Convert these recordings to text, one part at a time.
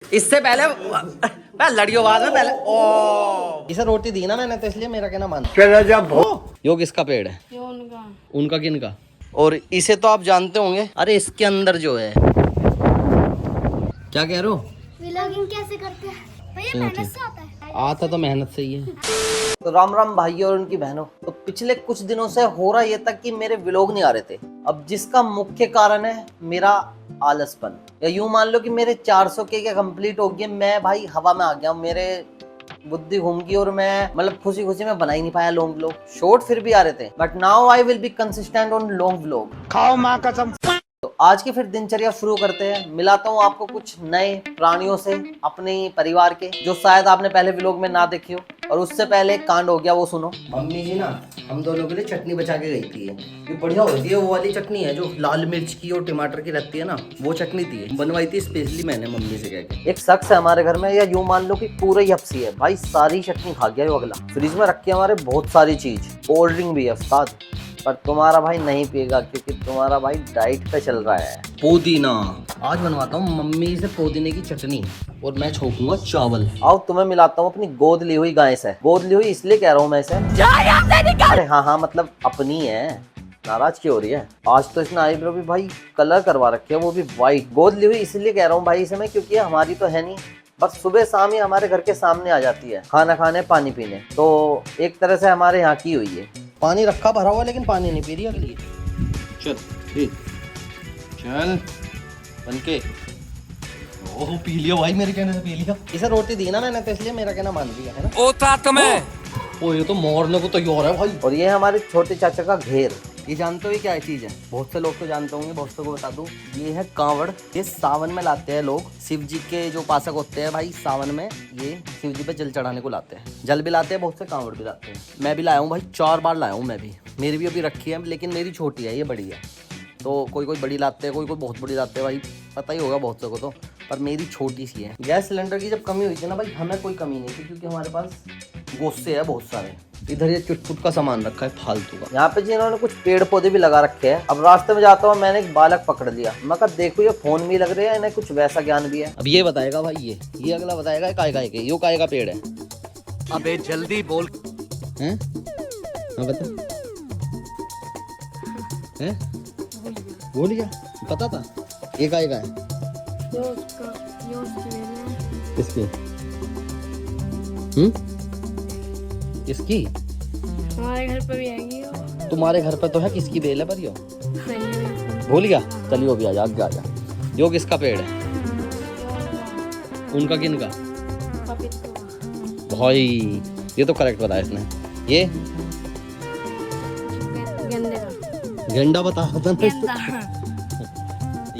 इससे पहले लड़ियों बाद में पहले ओ इसे रोटी दी ना मैंने तो इसलिए मेरा कहना मान चला जा। यो किसका पेड़ है? ये उनका। उनका किनका? और इसे तो आप जानते होंगे। अरे इसके अंदर जो है क्या कह रहे हो? व्लॉगिंग कैसे करते हैं भैया? मेहनत से आता है। आता तो मेहनत से ही है। तो राम राम भाइयों और उनकी बहनों। तो पिछले कुछ दिनों से हो रहा ये तक कि मेरे व्लॉग नहीं आ रहे थे। अब जिसका मुख्य कारण है मेरा आलसपन, या यूं मान लो कि मेरे 400 के कंप्लीट हो गए। मैं भाई हवा में आ गया हूं, मेरे बुद्धि घूम गई और मैं मतलब खुशी खुशी में बना ही नहीं पाया लॉन्ग व्लॉग। शॉर्ट फिर भी आ रहे थे, but now I will be consistent on long vlog. खाओ मां कसम। तो आज की फिर दिनचर्या शुरू करते हैं। मिलाता हूँ आपको कुछ नए प्राणियों से अपने परिवार के, जो शायद आपने पहले व्लॉग में ना देखे हो। और उससे पहले एक कांड हो गया, वो सुनो। मम्मी जी ना हम दोनों के लिए चटनी बचा के गई थी। ये बढ़िया होती है, वो वाली चटनी है जो लाल मिर्च की और टमाटर की रहती है ना, वो चटनी थी। बनवाई थी स्पेशली मैंने मम्मी से कह के। एक शख्स है हमारे घर में, या यूं मान लो कि पूरा ही हफ्सी है भाई, सारी चटनी खा गया। अगला फ्रिज में रखी है हमारे बहुत सारी चीज, कोल्ड ड्रिंक भी है उस्ताद, पर तुम्हारा भाई नहीं पिएगा क्योंकि तुम्हारा भाई डाइट पे चल रहा है। पुदीना आज बनवाता हूँ मम्मी से पुदीने की चटनी, और मैं छोकूंगा चावल। आओ तुम्हें मिलाता हूँ अपनी गोद ली हुई गाय से। गोद ली हुई इसलिए कह रहा हूँ मैं इसे। अरे हाँ मतलब अपनी है, नाराज क्यों हो रही है? आज तो इसने आईब्रो भी भाई कलर करवा रखी है, वो भी व्हाइट। गोद ली हुई इसलिए कह रहा हूँ भाई इसे मैं, क्योंकि हमारी तो है नहीं, बस सुबह शाम ही हमारे घर के सामने आ जाती है खाना खाने पानी पीने। तो एक तरह से हमारे यहाँ की हुई है। पानी रखा भरा हुआ लेकिन पानी नहीं पी रही अगली। चल चल बनके। ओह पी लिया भाई, मेरे कहने से पी लिया। इसे रोटी दी ना मैंने तो इसलिए मेरा कहना मान लिया है ना। ओता तुम्हें ओ ये तो मोरने को तैयार है भाई। और ये हमारे छोटे चाचा का घेर। ये जानते हो ये क्या चीज है? बहुत से लोग तो जानते होंगे, बहुत से को बता दूं। ये है कांवड़। ये सावन में लाते हैं लोग, शिव जी के जो उपासक होते हैं भाई, सावन में ये शिव जी पे जल चढ़ाने को लाते हैं। जल भी लाते हैं, बहुत से कांवड़ भी लाते हैं। मैं भी लाया हूँ भाई, 4 बार लाया हूँ मैं भी। मेरी भी अभी रखी है, लेकिन मेरी छोटी है, ये बड़ी है। तो कोई कोई बड़ी लाते हैं, कोई कोई बहुत बड़ी लाते हैं भाई, पता ही होगा बहुत से को तो। पर मेरी छोटी सी है। गैस सिलेंडर की जब कमी हुई थी ना भाई, हमें कोई कमी नहीं थी क्योंकि हमारे पास गोश्ते है बहुत सारे। इधर ये चुटपुट का सामान रखा है फालतू का। यहाँ पे जी इन्होंने कुछ पेड़ पौधे भी लगा रखे हैं। अब रास्ते में जाता हूँ, मैंने एक बालक पकड़ लिया। मैं कहा देखो ये फोन भी लग रहे हैं, इन्हें कुछ वैसा ज्ञान भी है। अब ये बताएगा भाई, ये अगला बताएगा काय काय के, यो काय का पेड़ है। अबे जल्दी बोल। हैं? हाँ बता। हैं? बोल गया, पता था ये काय का है। किसकी? किसकी? हमारे घर पे भी आएंगी वो। तुम्हारे घर पे तो है, किसकी बेल है पर यो? भूल गया? चलिए भी आजा, आगे आजा। यो किसका पेड़ है? उनका किनका? भाई ये तो करेक्ट बताया इसने। ये गेंदे का। गेंडा बता था गेंदा।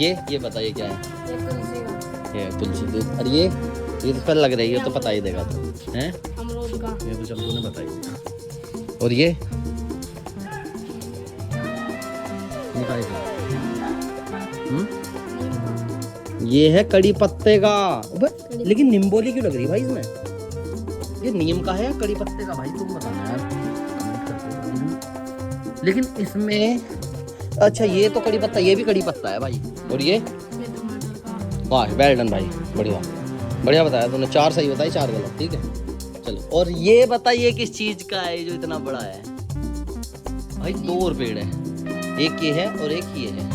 ये बताइए क्या है? ये तुलसी का। ये तुलसी। अरे ये तो पर लग रही है, तो पता ही देगा तो हैं। अमरूद का। ये तो चल तूने बताई देगा। और ये ये है कड़ी पत्ते का। लेकिन निम्बोली क्यों लग रही है भाई इसमें? ये नीम का है या कड़ी पत्ते का भाई, तुम बताना यार कमेंट करके। लेकिन इसमें अच्छा ये तो कड़ी पत्ता, ये भी कड़ी पत्ता है भाई। और ये वाह वेल डन भाई, बढ़िया बढ़िया बताया तूने। 4 सही बताई, 4 गलत, ठीक है चलो। और ये बताइए किस चीज का है जो इतना बड़ा है भाई? 2 और पेड़ है, एक ये है और एक ये है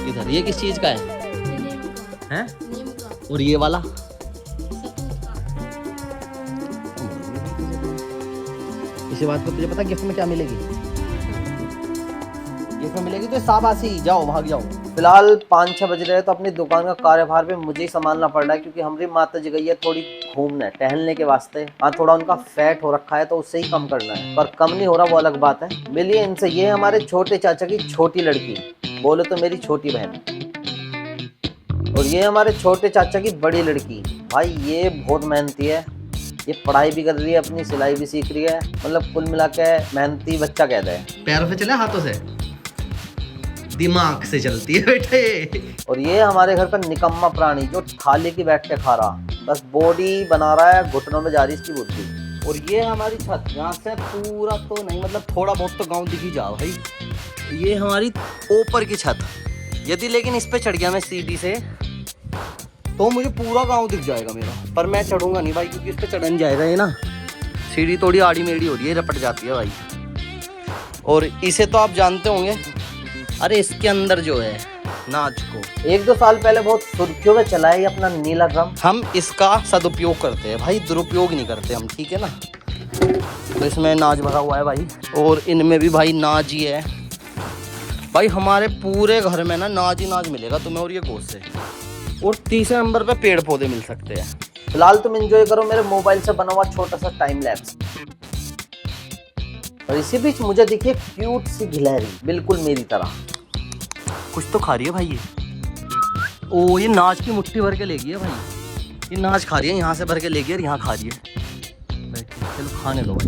इधर। ये किस चीज का है? हैं? और ये वाला इसी बात पर तुझे पता गिफ्ट में क्या मिलेगी? गिफ्ट में मिलेगी तो शाबाशी, जाओ भाग जाओ। फिलहाल 5-6 बज रहे हैं, तो अपनी दुकान का कार्यभार भी मुझे ही संभालना पड़ रहा है, क्योंकि हमारी माता जी गई है थोड़ी घूमने टहलने के वास्ते। हाँ थोड़ा उनका फैट हो रखा है तो उससे ही कम करना है, पर कम नहीं हो रहा वो अलग बात है। मिलिए इनसे। ये हमारे छोटे चाचा की छोटी लड़की, बोले तो मेरी छोटी बहन। और ये हमारे छोटे चाचा की बड़ी लड़की। भाई ये बहुत मेहनती है, ये पढ़ाई भी कर रही है अपनी, सिलाई भी सीख रही है, मतलब कुल मिला के मेहनती बच्चा कहते हैं। पैरों से चले हाथों से? दिमाग से चलती है बेटे। और ये हमारे घर पर निकम्मा प्राणी जो थाली की बैठ के खा रहा, बस बॉडी बना रहा है, घुटनों में जा रही इसकी बुद्धि। और ये हमारी छत, यहाँ से पूरा तो नहीं मतलब थोड़ा बहुत तो गांव दिख ही जा भाई। ये हमारी ऊपर की छत, यदि लेकिन इस पे चढ़ गया मैं सीढ़ी से तो मुझे पूरा गांव दिख जाएगा मेरा। पर मैं चढ़ूंगा नहीं भाई, क्योंकि इस पे चढ़न जाएगा ये ना, सीढ़ी थोड़ी आड़ी मेड़ी हो रही है, रपट जाती है भाई। और इसे तो आप जानते होंगे, अरे इसके अंदर जो है नाच को 1-2 साल पहले बहुत सुर्खियों में चला है ये अपना नीला ड्रम। हम इसका सदुपयोग करते हैं भाई, दुरुपयोग नहीं करते हम, ठीक है ना। तो इसमें नाच भरा हुआ है भाई, और इनमें भी भाई नाच ही है भाई। हमारे पूरे घर में ना नाच ही नाच मिलेगा तुम्हें, और ये गोश्त से। और तीसरे नंबर पे पेड़ पौधे मिल सकते हैं। फिलहाल तुम एंजॉय करो मेरे मोबाइल से बना हुआ छोटा सा टाइम लैप्स। और इसी बीच मुझे दिखी क्यूट सी गिलहरी, बिल्कुल मेरी तरह। कुछ तो खा रही है भाई ये। ओ ये नाच की मुट्ठी भर के ले गई है भाई, ये नाच खा रही है, यहाँ से भर के ले गई और यहाँ खा रही है। चलो खाने दो भाई,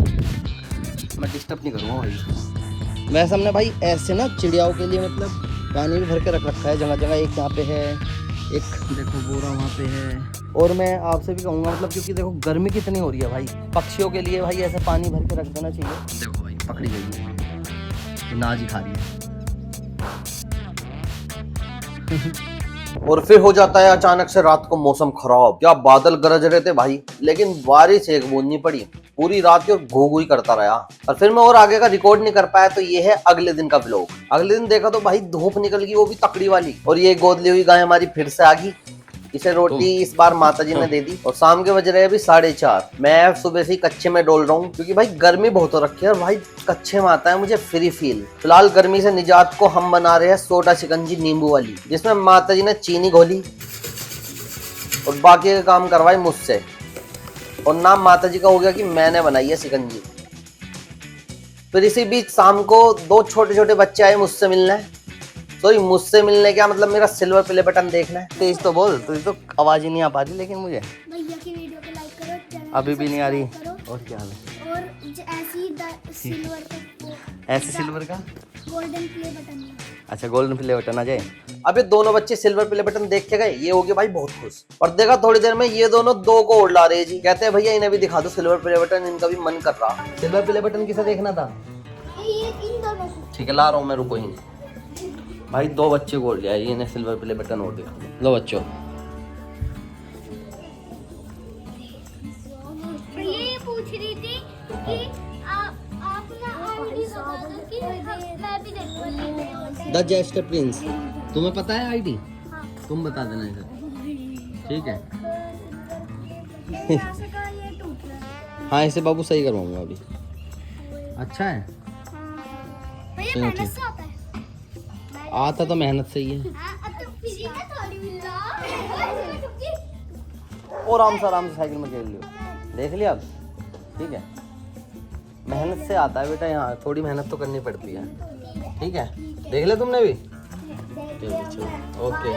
मैं डिस्टर्ब नहीं करूँगा भाई। वैसे हमने भाई ऐसे ना चिड़ियाओं के लिए मतलब पानी भी भर के रख रखा है जगह जगह। एक यहाँ पे है, एक देखो बोरा वहाँ पे है। और मैं आपसे भी कहूँगा मतलब, क्योंकि देखो गर्मी कितनी हो रही है भाई, पक्षियों के लिए भाई ऐसे पानी भर के रख देना चाहिए। देखो भाई पकड़ी गई है, ये नाच ही खा रही है। और फिर हो जाता है अचानक से रात को मौसम खराब। क्या बादल गरज रहे थे भाई, लेकिन बारिश एक बूंद नहीं पड़ी। पूरी रात की घू ही करता रहा। और फिर मैं और आगे का रिकॉर्ड नहीं कर पाया। तो ये है अगले दिन का व्लॉग। अगले दिन देखा तो भाई धूप निकल गई, वो भी तकड़ी वाली। और ये गोद ली हुई गाय हमारी फिर से आ गई। इसे रोटी इस बार माताजी ने दे दी। और शाम के बज रहे अभी 4:30। मैं सुबह से ही कच्चे में डोल रहा हूँ, क्योंकि भाई गर्मी बहुत हो रखी है और भाई कच्चे में आता है मुझे फ्री फील। फिलहाल गर्मी से निजात को हम बना रहे हैं सोडा शिकंजी नींबू वाली, जिसमें माताजी ने चीनी घोली और बाकी का काम करवाई मुझसे। और नाम माताजी का हो गया कि मैंने बनाई है शिकंजी। फिर इसी बीच शाम को 2 छोटे छोटे बच्चे आए मुझसे मिलने। सॉरी मुझसे मिलने क्या मतलब, मेरा सिल्वर प्ले बटन देखना है। तेज तो बोल, तुझे तो आवाज ही नहीं आ पा रही। लेकिन मुझे भैया की वीडियो को लाइक करो, अभी भी नहीं आ रही। और क्या हाल है? और ऐसी सिल्वर का, ऐसे सिल्वर का गोल्डन प्ले बटन। अच्छा गोल्डन प्ले बटन आ जाए। अबे दोनों बच्चे सिल्वर प्ले बटन देख के गए, ये हो गए भाई बहुत खुश। और देखा थोड़ी देर में ये दोनों 2 को और ला रहे जी। कहते हैं भैया इन्हें भी दिखा दो सिल्वर प्ले बटन, इनका भी मन कर रहा। सिल्वर प्ले बटन किसे देखना था? ये इन दोनों को। ठीक है ला रहा हूँ मैं, रुको ही। भाई 2 बच्चे गोल लिया, इन्हें सिल्वर प्ले बटन और दिखा दो। लो बच्चों, ये पूछ रही थी कि आप ना आईडी बता दो कि मैं भी देखूंगी। द जेस्टर प्रिंस, तुम्हें पता है आईडी? हाँ। तुम बता देना इसे, ठीक है? ये टूट रहा है। हाँ इसे बाबू सही करवाऊंगा अभी। अच्छा है, भैया मेहनत से आता है। आता तो मेहनत से ही है। तो फ्री का थोड़ी मिल रहा। और आराम से साइकिल में खेल लियो। देख लिया अब, ठीक है? मेहनत से आता है बेटा, यहाँ थोड़ी मेहनत तो करनी पड़ती है, ठीक है? देख ले तुमने भी। ओके,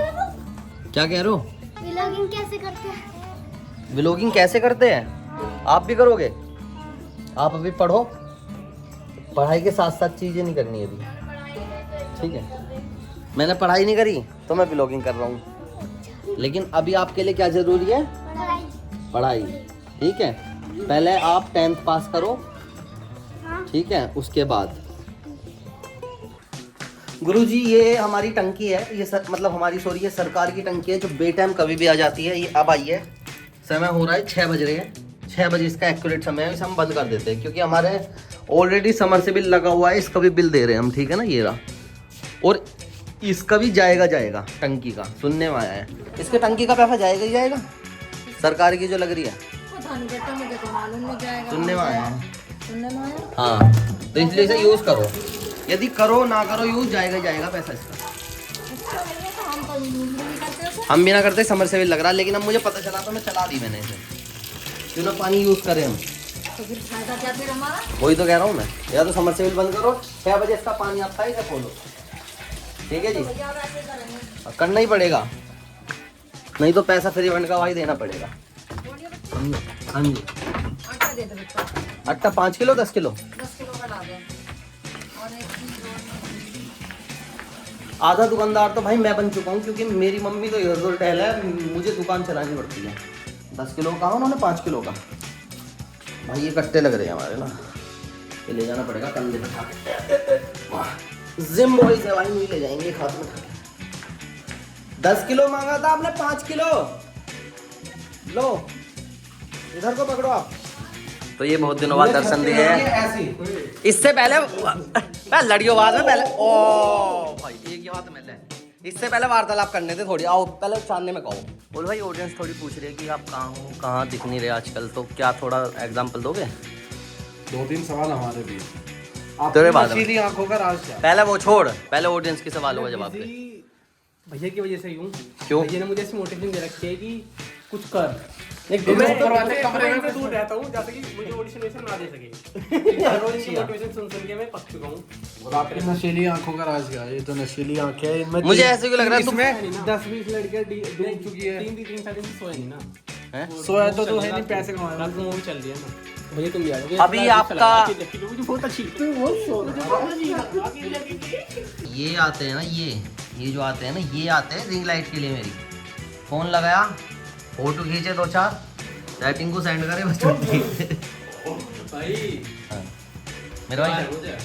क्या कह रहे हो? व्लॉगिंग कैसे करते हैं? व्लॉगिंग कैसे करते हैं? आप भी करोगे? आप अभी पढ़ो, पढ़ाई के साथ साथ चीजें नहीं करनी अभी, ठीक है? मैंने पढ़ाई नहीं करी तो मैं व्लॉगिंग कर रहा हूँ। लेकिन अभी आपके लिए क्या जरूरी है? पढ़ाई, ठीक है? पहले आप 10th पास करो, ठीक है? उसके बाद गुरुजी ये हमारी टंकी है, ये मतलब हमारी सॉरी ये सरकार की टंकी है जो बेटाइम कभी भी आ जाती है। ये अब आई है, समय हो रहा है 6 बज रहे हैं। 6 बजे इसका एक्यूरेट समय है, इसे हम बंद कर देते हैं क्योंकि हमारे ऑलरेडी समर से बिल लगा हुआ है, इसका भी बिल दे रहे हैं हम, ठीक है ना? ये रहा। और इसका भी जाएगा टंकी का, सुनने में आया है इसके टंकी का पैसा जाएगा ही जाएगा, सरकार की जो लग रही है। मुझे तो मालूम नहीं जाएगा। सुनने में आया है, सुनने में आया? हाँ। तो इसलिए इसे यूज़ करो, यदि करो ना करो यूज़ जाएगा ही जाएगा पैसा इसका। तो हम तो यूज नहीं करते उसे। हम भी ना करते, समर से बिल लग रहा, लेकिन अब मुझे पता चला तो मैं चला दी मैंने इसे, क्यों ना पानी यूज़ करें हम। तो फिर फायदा क्या फिर हमारा? वही तो कह रहा हूँ मैं, या तो समर से बिल बंद करो, 6 बजे इसका पानी आता है, इसे खोलो, ठीक है जी? करना ही पड़ेगा, नहीं तो पैसा फ्री फंड का भाई देना पड़ेगा। हाँ जी, आटा दे दो बेटा, आटा 5 किलो 10 किलो 10 किलो का डाल दो। और एक आधा दुकानदार तो भाई मैं बन चुका हूँ, क्योंकि मेरी मम्मी तो इधर उधर टहला है, मुझे दुकान चलानी पड़ती है। 10 किलो का उन्होंने 5 किलो का, भाई ये कट्टे लग रहे हैं हमारे ना, ये ले जाना पड़ेगा कंधे पे उठा के। जिम बॉय से भाई नहीं ले जाएंगे हाथ में। 10 किलो मांगा था आपने, 5 किलो लो इधर को पकड़ो आप। तो ये बहुत दिनों बाद दर्शन दिए हैं। ऐसी इससे पहले लड़ियों बाद में पहले ओ भाई एक ही बात मिल है। इससे पहले वार्तालाप करने थे थोड़ी, आओ पहले चांदने में कहो। बोल भाई ऑडियंस थोड़ी पूछ रही है कि आप कहाँ हो, कहाँ दिख नहीं रहे आजकल, तो क्या थोड़ा एग्जांपल दोगे? 2-3 सवाल हमारे भी। तेरे आपकी बाद में। नशीली आंखों का राज क्या? पहले वो छोड़, पहले ऑडियंस के सवालों का जवाब दे। भैया की वजह से ही हूँ। क्यों? भैया ने मुझे ऐसी मोटिवेशन दे रखी है कि कुछ कर। तो मैं करवाते कमरे में मैं दूर रहता हूँ जैसे कि मुझे ऑडिशन ना दे सके। हर रोज इनकी मोटिवेशन सुन सुन के मैं पक चुका हूँ। और आपकी नशीली आंखों का राज क्या है? ये तो नशीली आंखें हैं, इनमें मुझे ऐसे क्यों लग रहा है तुम इसमें 10-20 लड़कियां डूब चुकी है। 3 साल से सोए नहीं ना। हैं? सोया तो है नहीं, पैसे कमाए। रात को मूवी चल रही है ना। भैया तुम भी आ जाओगे। अभी आपका- मुझे बहुत अच्छी ये आते हैं ना, ये जो आते हैं ना, ये आते हैं रिंग लाइट के लिए। मेरी फोन लगाया, फोटो खींचे 2-4, सेटिंग को सेंड करे, बस छुट्टी। भाई हाँ। मेरा भाई,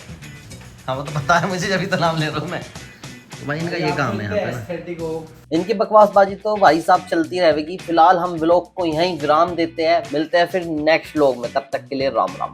हाँ वो तो पता है मुझे, जब तो नाम ले रहा हूँ मैं। तो भाई इनका ये काम है यहाँ पे ना। एस्थेटिक हो। इनकी बकवासबाजी तो भाई साहब चलती रहेगी। फिलहाल हम व्लॉग को यहीं विराम देते हैं, मिलते हैं फिर नेक्स्ट व्लॉग में, तब तक के लिए राम राम।